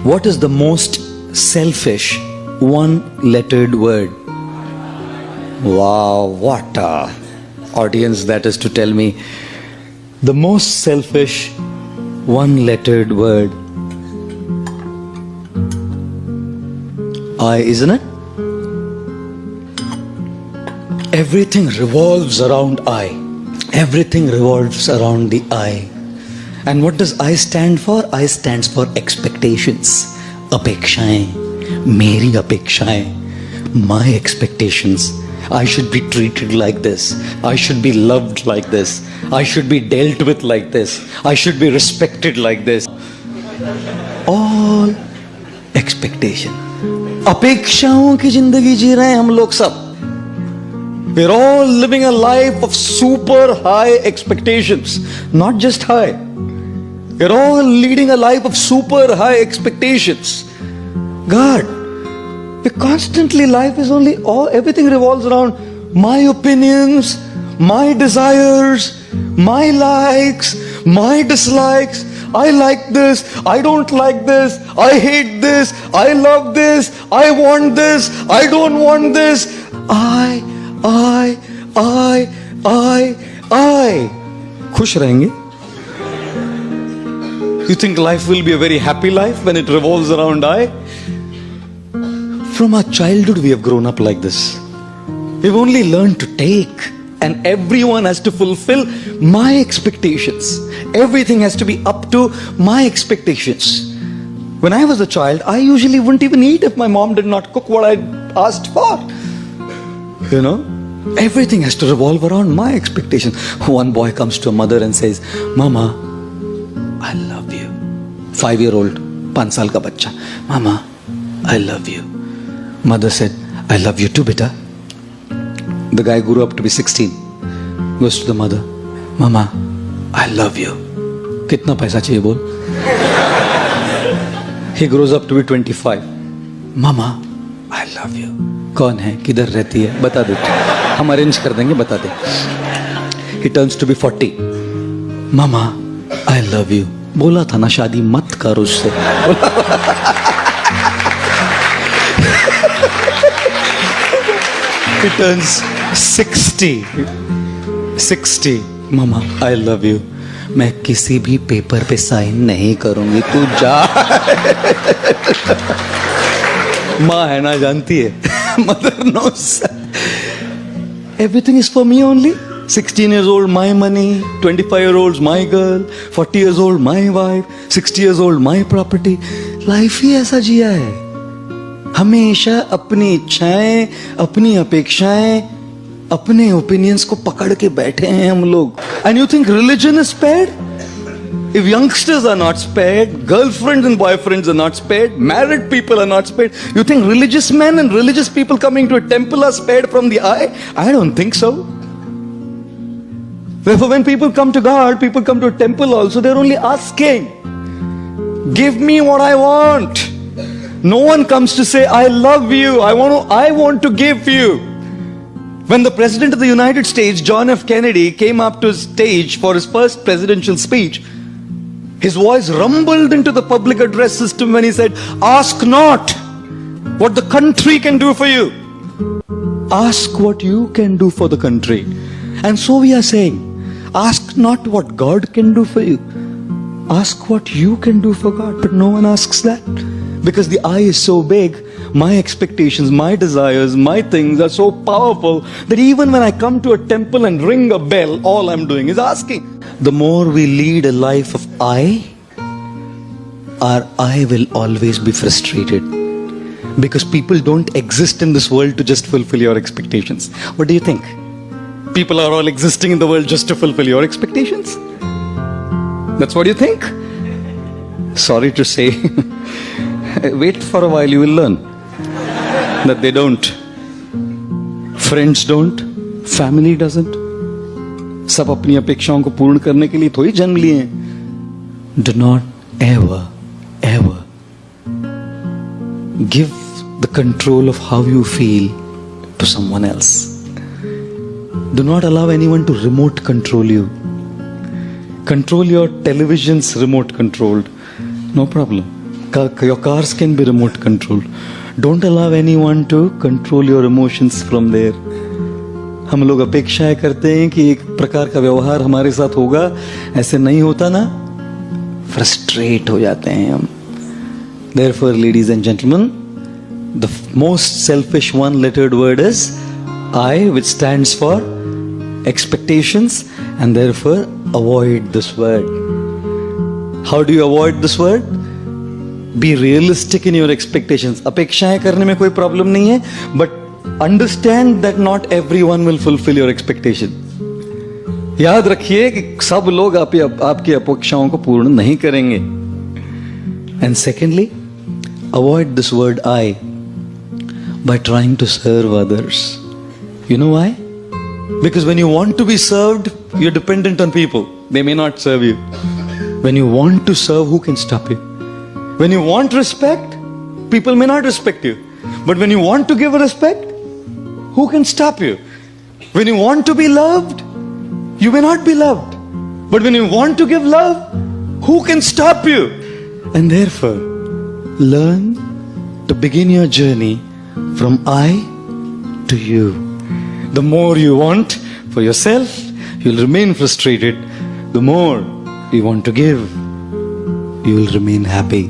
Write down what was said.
What is the most selfish one-lettered word? Wow, what a audience that is to tell me. The most selfish one-lettered word. I, isn't it? Everything revolves around I. Everything revolves around the I. And what does I stand for? I stands for expectations. Apekshaएं, मेरी अपेक्षाएं, my expectations. I should be treated like this. I should be loved like this. I should be dealt with like this. I should be respected like this. All expectation. अपेक्षाओं की जिंदगी जी रहे हैं हम लोग सब. We're all living a life of super high expectations. Not just high. We're all leading a life of super high expectations. God, constantly life is only everything revolves around my opinions, my desires, my likes, my dislikes. I like this, I don't like this, I hate this, I love this, I want this, I don't want this. I. खुश रहेंगे? You think life will be a very happy life when it revolves around I? From our childhood we have grown up like this. We've only learned to take, and everyone has to fulfill my expectations. Everything has to be up to my expectations. When I was a child, I usually wouldn't even eat if my mom did not cook what I asked for. You know, everything has to revolve around my expectations. One boy comes to a mother and says, Mama, I love you. 5-year-old, 5 साल का बच्चा. Mama, I love you. Mother said, I love you too, beta. The guy grew up to be 16. Goes to the mother, Mama, I love you. कितना पैसा चाहिए बोल? He grows up to be 25. Mama, I love you. कौन है, किधर रहती है, बता दे, हम अरेंज कर देंगे, बता दे. He turns to be 40. Mama, I love you. बोला था ना शादी मत कर उससे. He turns 60. Mama, I love you. मैं किसी भी पेपर पे साइन नहीं करूंगी, तू जा. माँ है ना, जानती है. Mother knows. Everything is for me only. 16 years old, my money. 25-year-olds, my girl. 40 years old, my wife. 60 years old, my property. Life ही ऐसा जिया है. हमेशा अपनी इच्छाएं, अपनी अपेक्षाएं, अपने ओपिनियंस को पकड़ के बैठे हैं हम लोग. And you think religion is spared? If youngsters are not spared, girlfriends and boyfriends are not spared, married people are not spared, you think religious men and religious people coming to a temple are spared from the eye? I don't think so. Therefore, when people come to God, people come to a temple also, they're only asking, give me what I want. No one comes to say, I love you, I want to give you. When the President of the United States, John F. Kennedy, came up to his stage for his first presidential speech, his voice rumbled into the public address system when he said, ask not what the country can do for you. Ask what you can do for the country. And so we are saying, ask not what God can do for you. Ask what you can do for God. But no one asks that. Because the I is so big, my expectations, my desires, my things are so powerful that even when I come to a temple and ring a bell, all I'm doing is asking. The more we lead a life of I, our I will always be frustrated. Because people don't exist in this world to just fulfill your expectations. What do you think? People are all existing in the world just to fulfill your expectations? That's what you think? Sorry to say. Wait for a while, you will learn that they don't. Friends don't. Family doesn't. सब अपनी अपेक्षाओं को पूर्ण करने के लिए थोड़ी जन्म लिए हैं. Do not ever give the control of how you feel to someone else. Do not allow anyone to remote control you. Control your television's remote controlled. No problem. Your cars can be remote controlled. Don't allow anyone to control your emotions from there. हम लोग अपेक्षाएं करते हैं कि एक प्रकार का व्यवहार हमारे साथ होगा, ऐसे नहीं होता ना, फ्रस्ट्रेट हो जाते हैं हम. Therefore, ladies and gentlemen, the most selfish one-lettered word is I, which stands for expectations, and therefore avoid this word. How do you avoid this word? Be realistic in your expectations. अपेक्षाएं करने में कोई problem नहीं है, but understand that not everyone will fulfill your expectation. याद रखिए कि सब लोग आपकी अपेक्षाओं को पूर्ण नहीं करेंगे. And secondly, avoid this word I by trying to serve others. You know why? Because when you want to be served, you're dependent on people. They may not serve you. When you want to serve, who can stop you? When you want respect, people may not respect you. But when you want to give respect, who can stop you? When you want to be loved, you may not be loved. But when you want to give love, who can stop you? And therefore, learn to begin your journey from I to you. The more you want for yourself, you'll remain frustrated. The more you want to give, you will remain happy.